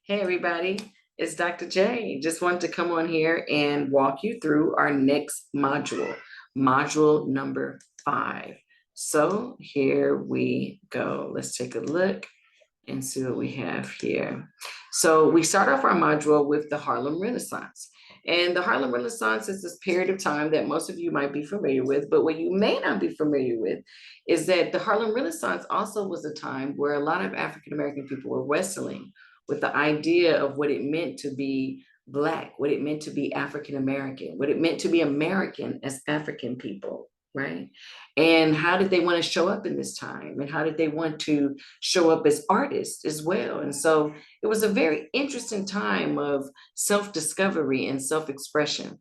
Hey everybody, it's Dr. J. Just wanted to come on here and walk you through our next module, module number 5. So here we go. Let's take a look and see what we have here. So we start off our module with the Harlem Renaissance. And the Harlem Renaissance is this period of time that most of you might be familiar with, but what you may not be familiar with is that the Harlem Renaissance also was a time where a lot of African American people were wrestling with the idea of what it meant to be Black, what it meant to be African American, what it meant to be American as African people, right? And how did they want to show up in this time? And how did they want to show up as artists as well? And so it was a very interesting time of self-discovery and self-expression.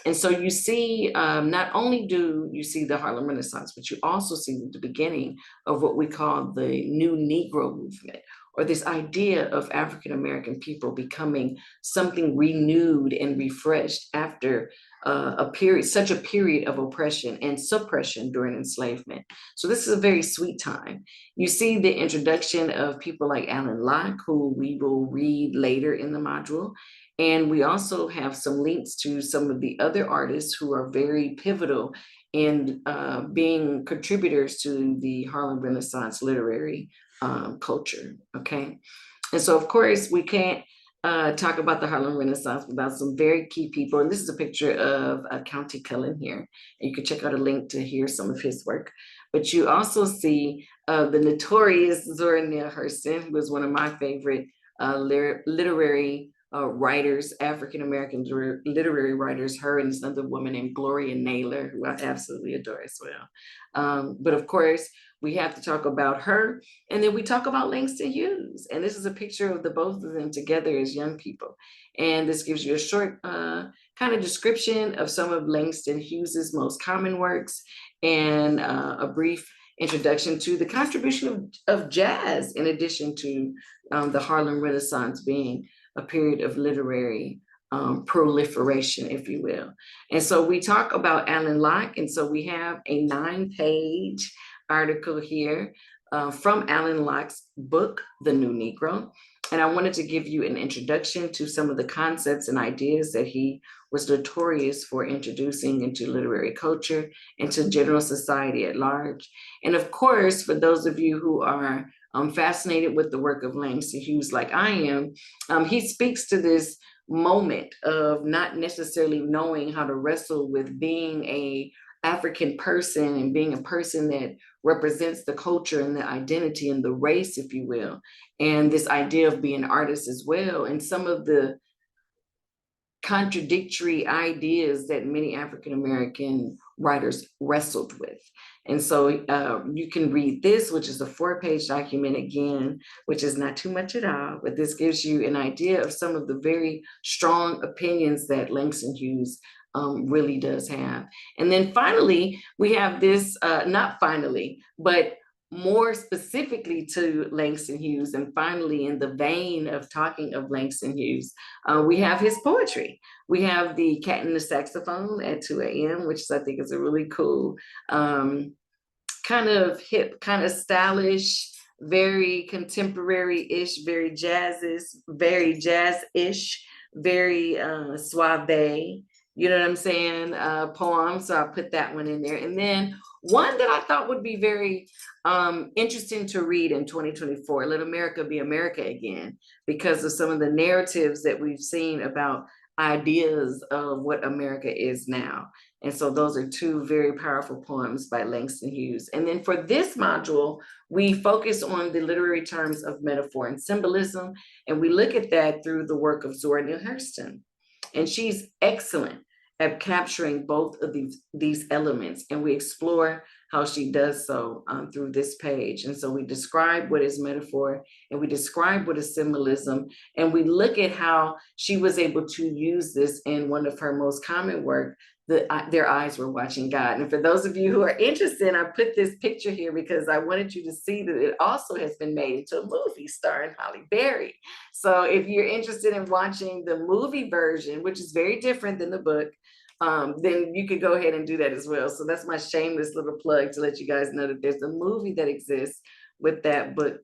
And so you see, not only do you see the Harlem Renaissance, but you also see the beginning of what we call the new Negro movement, or this idea of African American people becoming something renewed and refreshed after such a period of oppression and suppression during enslavement. So this is a very sweet time. You see the introduction of people like Alaine Locke, who we will read later in the module. And we also have some links to some of the other artists who are very pivotal in being contributors to the Harlem Renaissance literary culture, okay? And so, of course, we can't talk about the Harlem Renaissance without some very key people. And this is a picture of Countee Cullen here. And you can check out a link to hear some of his work. But you also see the notorious Zora Neale Hurston, who was one of my favorite literary writers, African-American literary writers, her and this other woman named Gloria Naylor, who I absolutely adore as well. But of course, we have to talk about her. And then we talk about Langston Hughes. And this is a picture of the both of them together as young people. And this gives you a short kind of description of some of Langston Hughes's most common works and a brief introduction to the contribution of jazz, in addition to the Harlem Renaissance being a period of literary proliferation, if you will. And so we talk about Alaine Locke. And so we have a 9-page article here from Alaine Locke's book, The New Negro. And I wanted to give you an introduction to some of the concepts and ideas that he was notorious for introducing into literary culture and to general society at large. And of course, for those of you who are fascinated with the work of Langston Hughes like I am, he speaks to this moment of not necessarily knowing how to wrestle with being a African person and being a person that represents the culture and the identity and the race, if you will, and this idea of being an artist as well, and some of the contradictory ideas that many African American writers wrestled with. And so you can read this, which is a 4-page document again, which is not too much at all, but this gives you an idea of some of the very strong opinions that Langston Hughes really does have. And then finally, we have this, not finally, but more specifically to Langston Hughes, and finally in the vein of talking of Langston Hughes, we have his poetry. We have the Cat and the Saxophone at 2 a.m., which I think is a really cool, kind of hip, kind of stylish, very contemporary-ish, very jazz-ish, very jazz-ish, very suave, you know what I'm saying, poem. So I'll put that one in there. And then one that I thought would be very interesting to read in 2024, Let America Be America Again, because of some of the narratives that we've seen about ideas of what America is now. And so those are 2 very powerful poems by Langston Hughes. And then for this module, we focus on the literary terms of metaphor and symbolism, and we look at that through the work of Zora Neale Hurston. And she's excellent at capturing both of these elements, and we explore how she does so through this page. And so we describe what is metaphor, and we describe what is symbolism, and we look at how she was able to use this in one of her most common work, Their Eyes Were Watching God. And for those of you who are interested, I put this picture here because I wanted you to see that it also has been made into a movie starring Halle Berry. So if you're interested in watching the movie version, which is very different than the book, then you could go ahead and do that as well. So that's my shameless little plug to let you guys know that there's a movie that exists with that book,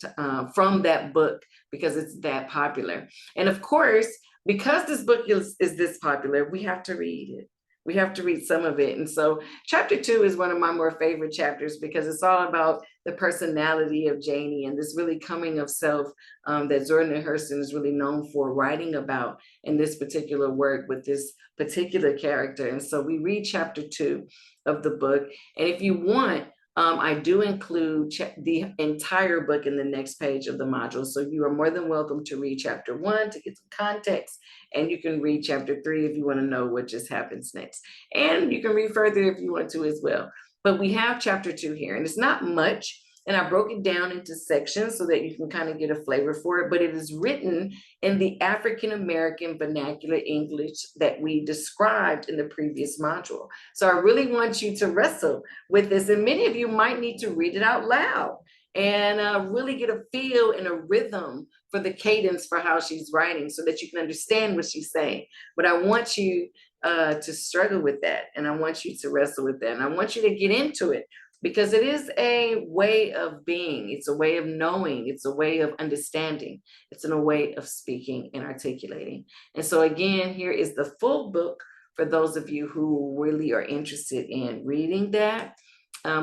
from that book, because it's that popular. And of course, because this book is this popular, we have to read it. We have to read some of it. And so chapter 2 is one of my more favorite chapters because it's all about the personality of Janie and this really coming of self that Zora Neale Hurston is really known for writing about in this particular work with this particular character. And so we read chapter 2 of the book. And if you want, I do include the entire book in the next page of the module. So you are more than welcome to read chapter 1 to get some context, and you can read chapter 3 if you want to know what just happens next. And you can read further if you want to as well. But we have chapter 2 here, and it's not much. And I broke it down into sections so that you can kind of get a flavor for it, but it is written in the African-American vernacular English that we described in the previous module. So I really want you to wrestle with this, and many of you might need to read it out loud and really get a feel and a rhythm for the cadence for how she's writing so that you can understand what she's saying. But I want you to struggle with that, and I want you to wrestle with that, and I want you to get into it, because it is a way of being, it's a way of knowing, it's a way of understanding, it's a way of speaking and articulating. And so again, here is the full book for those of you who really are interested in reading that.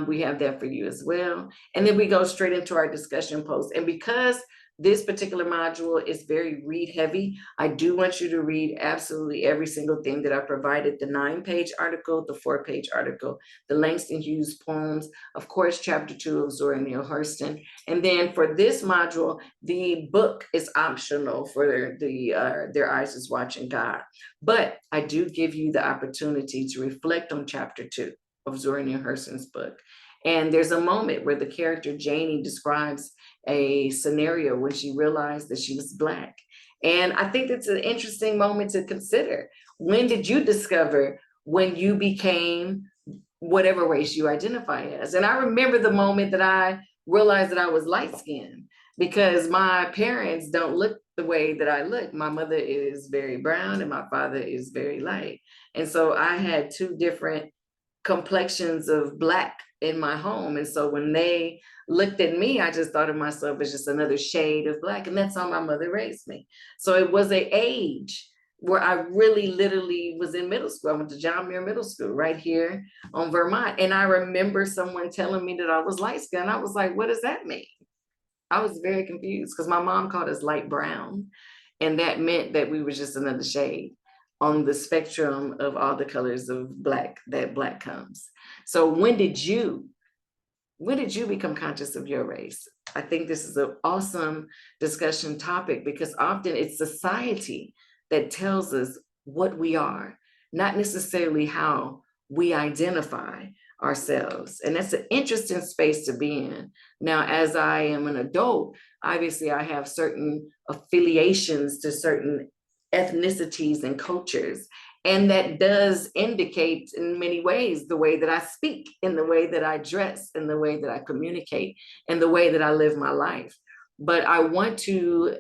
We have that for you as well. And then we go straight into our discussion post. And because this particular module is very read heavy, I do want you to read absolutely every single thing that I provided: the 9-page article, the 4-page article, the Langston Hughes poems, of course, chapter 2 of Zora Neale Hurston. And then for this module, the book is optional for Their Eyes is Watching God. But I do give you the opportunity to reflect on chapter 2 of Zora Neale Hurston's book. And there's a moment where the character Janie describes a scenario when she realized that she was Black. And I think it's an interesting moment to consider. When did you discover when you became whatever race you identify as? And I remember the moment that I realized that I was light-skinned, because my parents don't look the way that I look. My mother is very brown and my father is very light. And so I had two different complexions of Black in my home. And so when they looked at me, I just thought of myself as just another shade of Black. And that's how my mother raised me. So it was an age where I really literally was in middle school. I went to John Muir Middle School right here on Vermont. And I remember someone telling me that I was light skinned. I was like, what does that mean? I was very confused because my mom called us light brown. And that meant that we were just another shade on the spectrum of all the colors of Black that Black comes. So when did you become conscious of your race? I think this is an awesome discussion topic, because often it's society that tells us what we are, not necessarily how we identify ourselves. And that's an interesting space to be in. Now, as I am an adult, obviously I have certain affiliations to certain ethnicities and cultures. And that does indicate in many ways the way that I speak, in the way that I dress, in the way that I communicate, and the way that I live my life. But I want to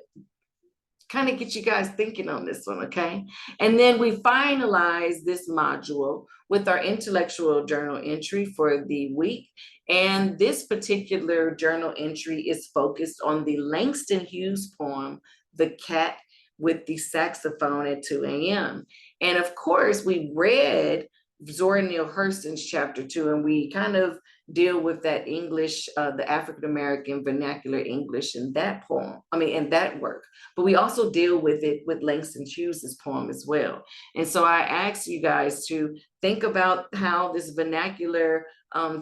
kind of get you guys thinking on this one, okay? And then we finalize this module with our intellectual journal entry for the week. And this particular journal entry is focused on the Langston Hughes poem, The Cat with the Saxophone at 2 a.m. And of course, we read Zora Neale Hurston's chapter 2, and we kind of deal with that English, the African-American vernacular English in that poem, in that work. But we also deal with it with Langston Hughes's poem as well. And so I asked you guys to think about how this vernacular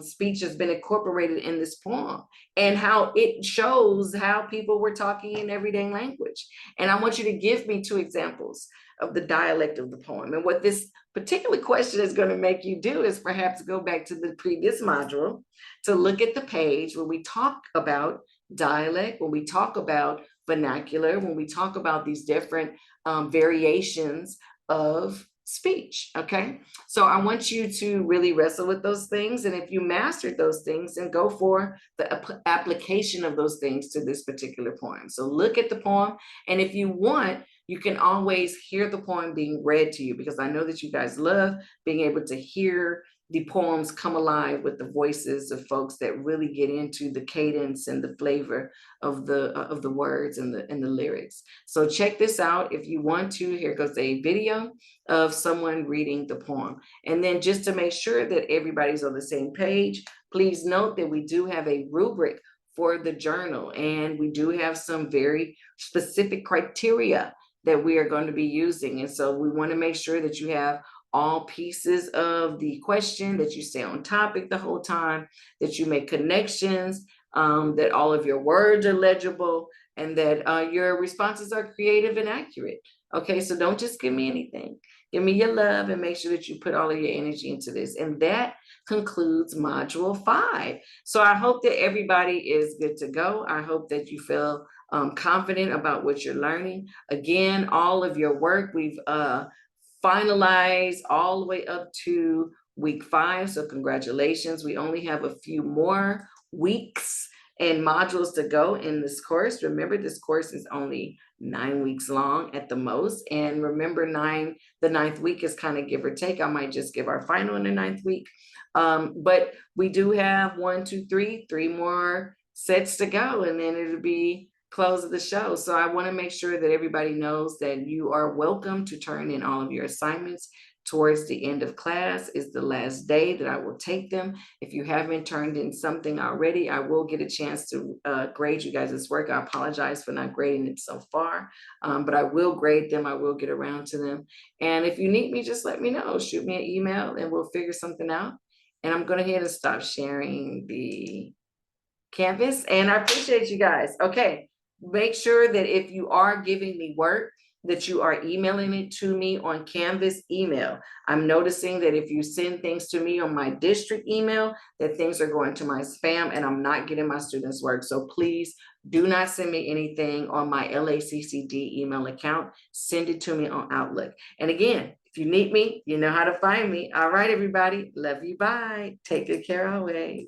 speech has been incorporated in this poem, and how it shows how people were talking in everyday language. And I want you to give me 2 examples of the dialect of the poem. And what this particular question is going to make you do is perhaps go back to the previous module to look at the page where we talk about dialect, when we talk about vernacular, when we talk about these different variations of speech, okay? So I want you to really wrestle with those things. And if you mastered those things, then go for the application of those things to this particular poem. So look at the poem. And if you want, you can always hear the poem being read to you, because I know that you guys love being able to hear the poems come alive with the voices of folks that really get into the cadence and the flavor of the words and the lyrics. So check this out if you want to. Here goes a video of someone reading the poem. And then just to make sure that everybody's on the same page, please note that we do have a rubric for the journal, and we do have some very specific criteria that we are going to be using. And so we want to make sure that you have all pieces of the question, that you stay on topic the whole time, that you make connections, that all of your words are legible, and that your responses are creative and accurate. Okay, so don't just give me anything. Give me your love and make sure that you put all of your energy into this. And that concludes module 5. So I hope that everybody is good to go. I hope that you feel confident about what you're learning. Again, all of your work, we've finalized all the way up to week 5. So congratulations. We only have a few more weeks and modules to go in this course. Remember, this course is only 9 weeks long at the most. And remember, the 9th week is kind of give or take. I might just give our final in the 9th week. But we do have 3 more sets to go, and then it'll be close of the show. So I want to make sure that everybody knows that you are welcome to turn in all of your assignments. Towards the end of class is the last day that I will take them. If you haven't turned in something already, I will get a chance to grade you guys' work. I apologize for not grading it so far, but I will grade them. I will get around to them. And if you need me, just let me know. Shoot me an email and we'll figure something out. And I'm going to ahead and stop sharing the Canvas. And I appreciate you guys. Okay. Make sure that if you are giving me work, that you are emailing it to me on Canvas email. I'm noticing that if you send things to me on my district email, that things are going to my spam and I'm not getting my students' work. So please do not send me anything on my LACCD email account. Send it to me on Outlook. And again, if you need me, you know how to find me. All right, everybody. Love you. Bye. Take good care always.